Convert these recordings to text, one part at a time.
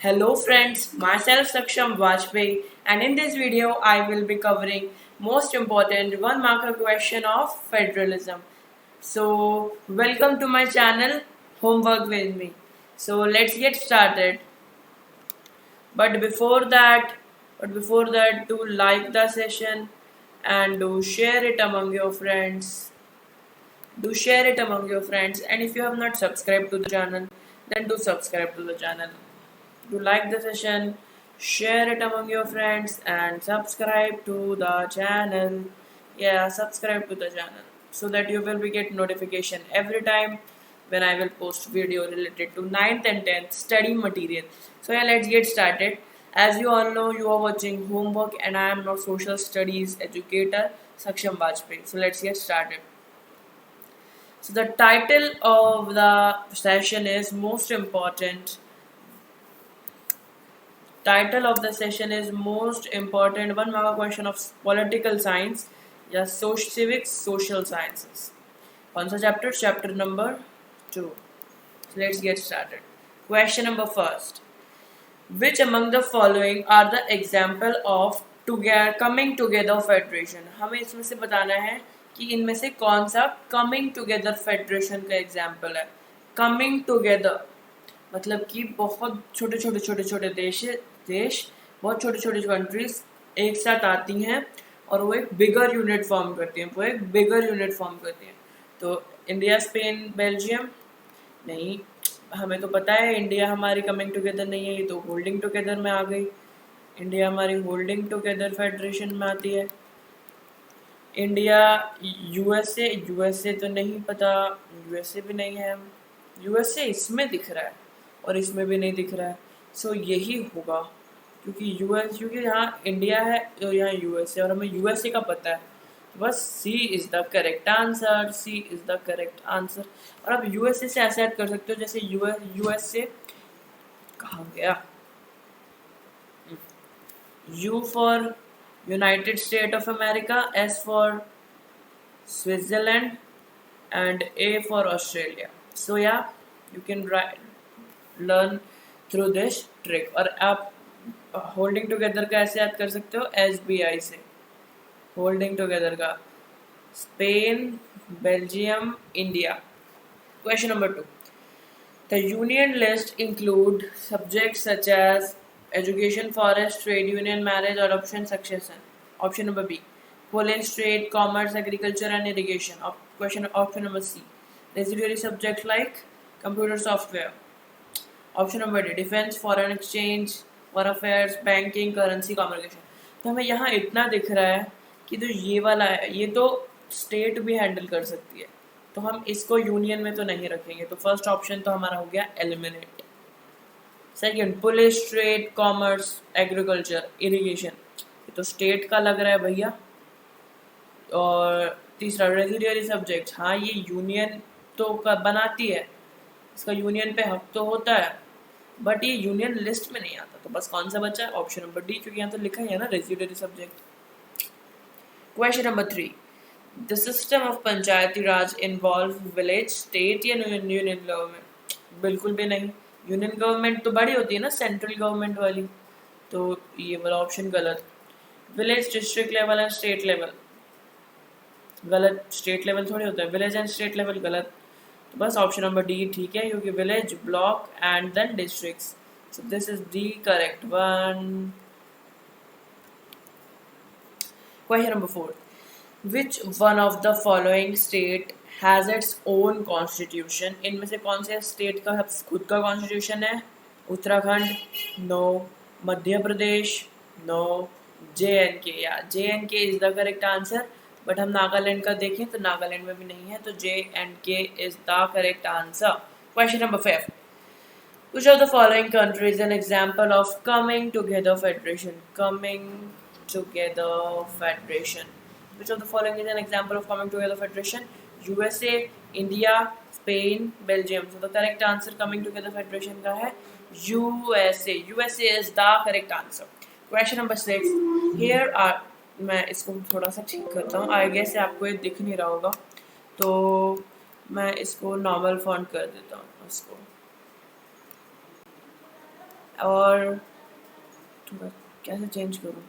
Hello friends, myself Saksham Vajpayee, and in this video I will be covering most important one marker question of federalism. So welcome to my channel Homework with me. So let's get started. But before that, do like the session and do share it among your friends. Do share it among your friends, and if you have not subscribed to the channel, then do subscribe to the channel. Do like the session, share it among your friends, and subscribe to the channel. Yeah, subscribe to the channel so that you will be get notification every time when I will post video related to 9th and 10th study material. So yeah, let's get started. As you all know, you are watching homework and I am not social studies educator Saksham Vajpayee. So let's get started. So the title of the session is most important. Title of the session is most important one mark question of political science या social civics social sciences. कौन सा chapter? Chapter number 2. So let's get started. Question number first. Which among the following are the example of coming together federation? हमें इसमें से बताना है कि इनमें से कौन सा coming together federation का example है. Coming together मतलब कि बहुत छोटे देश बहुत छोटे कंट्रीज एक साथ आती हैं और वो एक बिगर यूनिट फॉर्म करती हैं. तो इंडिया, स्पेन, बेल्जियम नहीं, हमें तो पता है इंडिया हमारी कमिंग टुगेदर नहीं है, ये तो होल्डिंग टुगेदर में आ गई. इंडिया हमारी होल्डिंग टुगेदर फेडरेशन में आती है. इंडिया, यूएसए तो नहीं पता, यूएसए भी नहीं है. यूएसए इसमें दिख रहा है और इसमें भी नहीं दिख रहा है. सो यही होगा क्योंकि यहाँ इंडिया है और यहाँ यूएसए और हमें यूएसए का पता है. बस सी इज़ द करेक्ट आंसर. और आप यूएसए से ऐसे ऐड कर सकते हो जैसे यूएसए कहाँ गया. U for united state of America, S for Switzerland and A for Australia. So या you can learn through this trick. और आप होल्डिंग टुगेदर का ऐसे याद कर सकते हो एसबीआई से. होल्डिंग टुगेदर का Spain, Belgium, India. Question number 2. The union list include subject such as education, forest, trade union, marriage, adoption, succession. Option number B, police, trade, commerce, agriculture and irrigation. Option number C, residuary subjects like computer software. Option number D, defense, foreign exchange, foreign affairs, banking, currency, communication. तो हमें यहाँ इतना दिख रहा है कि जो ये वाला है ये तो स्टेट भी हैंडल कर सकती है, तो हम इसको यूनियन में तो नहीं रखेंगे. तो फर्स्ट ऑप्शन तो हमारा हो गया eliminate. Second, police, trade, commerce, agriculture, irrigation, ये तो स्टेट का लग रहा है भैया. और तीसरा, रेजिडुअरी सब्जेक्ट, हाँ ये यूनियन तो बनाती है, इसका यूनियन पे हक तो होता है, बट ये यूनियन लिस्ट में नहीं आता. तो बस कौन सा बचा है? ऑप्शन नंबर डी, क्योंकि यहाँ तो लिखा ही है ना residuary subject. Question number 3. The system of Panchayati Raj involve village, state या यूनियन गवर्नमेंट? बिल्कुल भी नहीं. यूनियन गवर्नमेंट तो बड़ी होती है ना, सेंट्रल गवर्नमेंट वाली. तो ये वाला ऑप्शन गलत. Village district level and state level गलत. स्टेट लेवल थोड़ी होता है, विलेज एंड स्टेट लेवल गलत. तो बस ऑप्शन नंबर डी ठीक है, क्योंकि village, block and then districts. So this is the correct one. Question number 4. Which one of the following state has its own constitution? इनमें से कौन से स्टेट का खुद का कॉन्स्टिट्यूशन है? Uttarakhand, no. Madhya Pradesh, no. JNK, या JNK is the correct answer. But हम नागालैंड का देखें तो नागालैंड में भी नहीं है, तो JNK is the correct answer. Question number 5. Which of the following country is an example of coming together federation? Coming together federation. Which of the following is an example of coming together federation? USA, India, Spain, Belgium. So the correct answer coming together federation का है USA. USA is the correct answer. Question number 6. Here are, मैं इसको थोड़ा सा ठीक करता हूँ. I guess आपको ये दिख नहीं रहा होगा, तो मैं इसको नॉर्मल फॉन्ट कर देता हूँ. इसको और थोड़ा कैसे चेंज करूँ,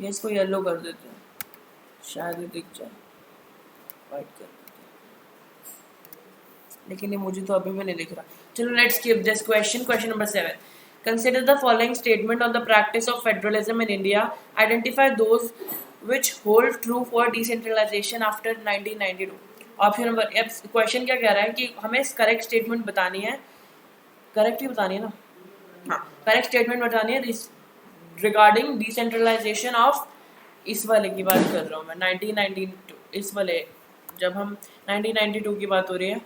ये इसको येलो कर देते हैं, शायद ये दिख जाए, वाइट कर देते हैं, लेकिन ये मुझे तो अभी भी नहीं दिख रहा. चलो let's skip this question. Question number 7. Consider the following statement on the practice of federalism in India. Identify those which hold true for decentralization after 1992. Option number, अब क्वेश्चन क्या कह रहा है कि हमें करेक्ट स्टेटमेंट बतानी है, करेक्ट ही बतानी है ना, हाँ करेक्ट स्टेटमेंट बतानी है रिगार्डिंग डिसेंट्रलाइजेशन ऑफ, इस वाले की बात कर रहा हूँ मैं 1992, इस वाले जब हम 1992 की बात हो रही है,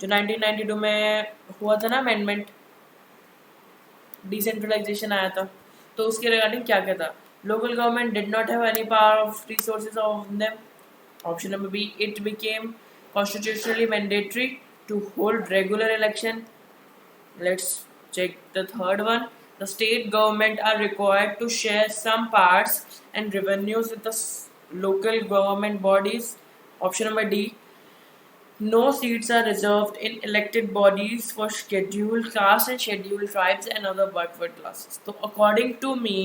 जो 1992 में हुआ था ना अमेंडमेंट, डिसेंट्रलाइजेशन आया था, तो उसके रिगार्डिंग क्या क्या था. Local government did not have any power of resources of them. Option number B, it became constitutionally mandatory to hold regular election. Let's check the third one. The state government are required to share some parts and revenues with the local government bodies. Option number D. No seats are reserved in elected bodies for scheduled castes and scheduled tribes and other backward classes. तो according to me,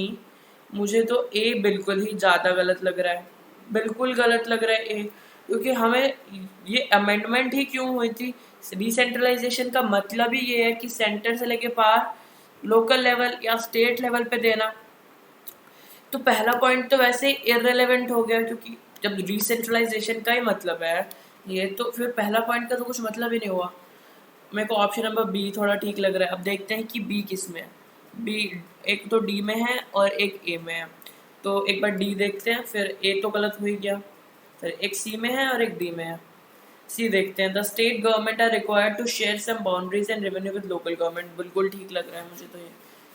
मुझे तो A बिल्कुल ही ज़्यादा गलत लग रहा है, बिल्कुल गलत लग रहा है A, क्योंकि हमें ये अमेंडमेंट ही क्यों हुई थी. डिसेंट्रलाइजेशन का मतलब ही ये है कि सेंटर से लेके पार लोकल लेवल या स्टेट लेवल पे देना. तो पहला पॉइंट तो वैसे इररेलेवेंट हो गया, क्योंकि जब डिसेंट्रलाइजेशन का ही मतलब है ये, तो फिर पहला पॉइंट का तो कुछ मतलब ही नहीं हुआ. मेरे को ऑप्शन नंबर बी थोड़ा ठीक लग रहा है. अब देखते हैं कि बी किस में है. बी एक तो डी में है और एक ए में है, तो एक बार डी देखते हैं, फिर ए तो गलत हो ही गया, फिर एक सी में है और एक डी में है. सी देखते हैं. The state government are required to share some boundaries and revenue with local government. बिल्कुल ठीक लग रहा है मुझे तो ये.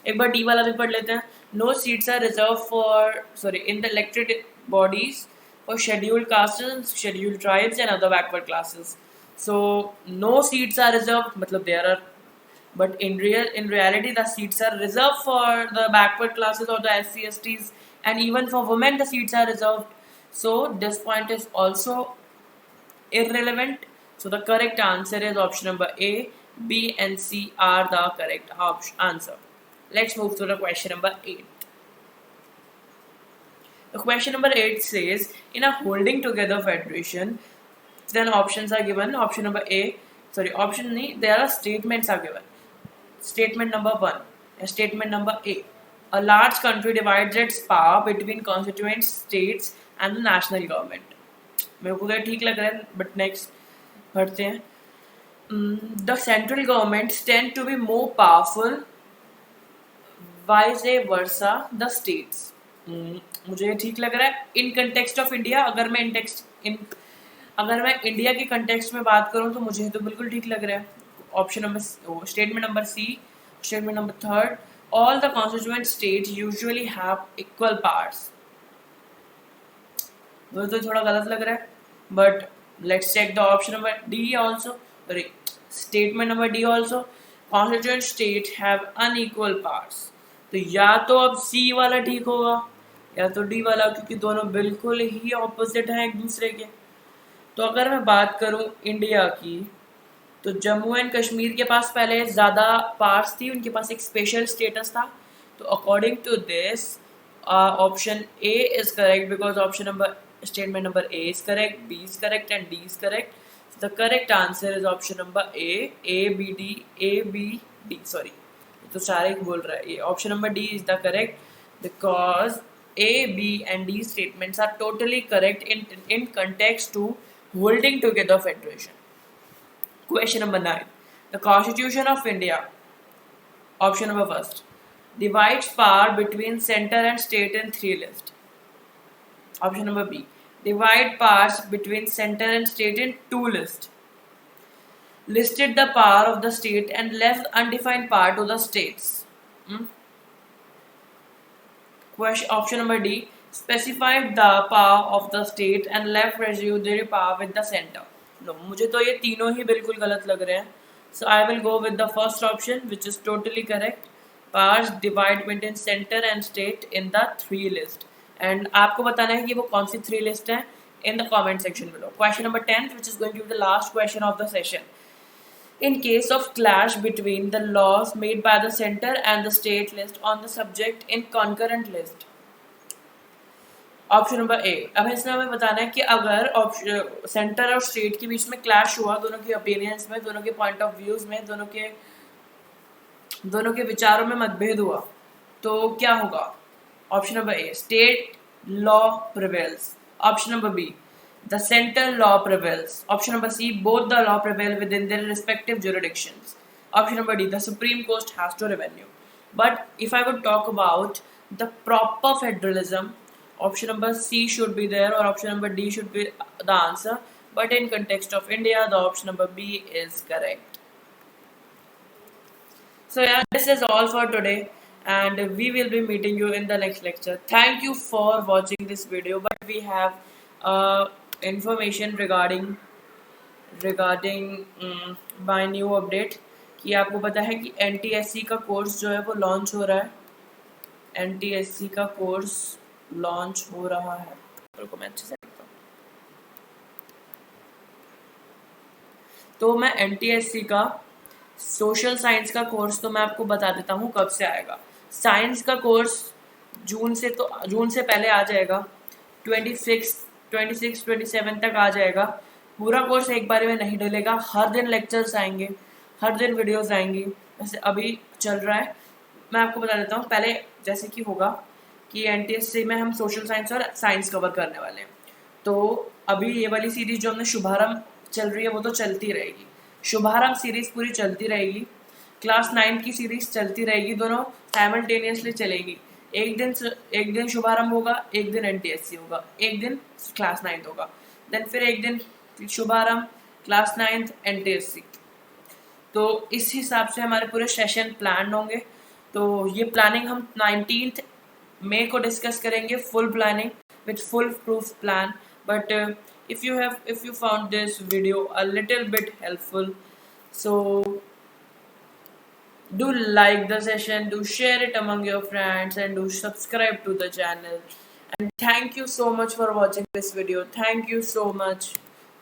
एक बार डी वाला भी पढ़ लेते हैं. No seats are reserve for in the elected bodies for scheduled castes, scheduled tribes and other backward classes. So no seats are reserved, मतलब there are, but in reality the seats are reserved for the backward classes or the SC STs, and even for women the seats are reserved. So this point is also irrelevant. So the correct answer is option number A. B and C are the correct answer. Let's move to the question number 8. The question number 8 says, in a holding together federation, then options are given. Option number A, option नहीं, there are statements are given. Statement number 1, statement number A. A large country divides its power between constituent states and the national government. मेरे को तो ठीक लग रहा है, but next पढ़ते हैं. The central governments tend to be more powerful, vice versa the states. मुझे ठीक लग रहा है. In context of India, अगर मैं इंडिया के कंटेक्स्ट में बात करूं तो मुझे तो बिल्कुल ठीक लग रहा है. Option number, statement number C. Statement number third, all the constituent states usually have equal parts. वो तो थोड़ा गलत लग रहा है, but let's check the option number D also. Statement number D also, constituent state have unequal parts. तो या तो अब सी वाला ठीक होगा या तो डी वाला, क्योंकि दोनों बिल्कुल ही ऑपोजिट हैं एक दूसरे के. तो अगर मैं बात करूं इंडिया की, तो जम्मू एंड कश्मीर के पास पहले ज़्यादा पार्ट्स थी, उनके पास एक स्पेशल स्टेटस था. तो according to this option A is correct, because option number, statement number A is correct, B is correct and D is correct. The correct answer is option number A B D. Sorry, तो सारे बोल रहा है. ये option number D is the correct, because A, B and D statements are totally correct in context to holding together federation. Question number 9. The Constitution of India, option number first, divides power between center and state in 3 lists. Option number B, divide powers between center and state in 2 lists. Listed the power of the state and left undefined power to the states. Option number D, specified the power of the state and left residuary power with the center. No, मुझे तो ये तीनों ही बिल्कुल गलत लग रहे हैं. So I will go with the first option, which is totally correct. Powers divide between center and state in the 3 list. And आपको बताना है कि वो कौन सी 3 लिस्ट हैं. in the comment section below. Question number 10, which is going to be the last question of the session. In case of clash between the laws made by the center and the state list on the subject in concurrent list. Option number ए, अब इसमें हमें बताना है कि अगर centre और state के बीच में क्लैश हुआ, दोनों के ओपिनियंस में, दोनों के पॉइंट ऑफ व्यूज में, दोनों के विचारों में मतभेद हुआ, तो क्या होगा? Option number A, state law prevails. Option number B, the central law prevails. Option number C, both the law prevail within their respective jurisdictions. Option number D, the Supreme Court has to revenue. But if I would talk about the proper federalism, option number C should be there or option number D should be the answer. But in context of India, the option number B is correct. So yeah, this is all for today, and we will be meeting you in the next lecture. Thank you for watching this video, but we have information regarding my new update कि आपको पता है कि NTSC का course जो है वो launch हो रहा है. NTSC का कोर्स लॉन्च हो रहा है. रुको मैं अच्छे से देखता हूँ. तो मैं NTSC का सोशल साइंस का कोर्स तो मैं आपको बता देता हूँ कब से आएगा. साइंस का कोर्स जून से पहले आ जाएगा. 26-27 तक आ जाएगा. पूरा कोर्स एक बार में नहीं डलेगा. हर दिन लेक्चर्स आएंगे, हर दिन वीडियोस आएंगी. जैसे अभी चल रहा है, मैं आपको बता देता हूँ. पहले जैसे कि होगा कि NTSC में हम सोशल साइंस और साइंस कवर करने वाले हैं. तो अभी ये वाली सीरीज जो हमने शुभारंभ चल रही है वो तो चलती रहेगी. शुभारंभ सीरीज पूरी चलती रहेगी. क्लास 9 की सीरीज चलती रहेगी. दोनों साइमल्टेनियसली चलेगी. एक दिन शुभारंभ होगा, एक दिन NTSC होगा, एक दिन क्लास 9 होगा, देन फिर एक दिन शुभारंभ, क्लास 9, NTSC. तो इस हिसाब से हमारे पूरे सेशन प्लान होंगे. तो ये प्लानिंग हम 19 मई को डिस्कस करेंगे, full planning with full proof plan. But if you found this video a little bit helpful, so do like the session, do share it among your friends, and do subscribe to the channel. And thank you so much for watching this video. Thank you so much.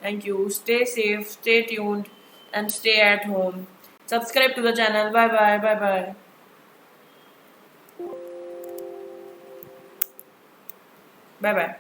Thank you. Stay safe, stay tuned, and stay at home. Subscribe to the channel. Bye bye. Bye bye. Bye bye.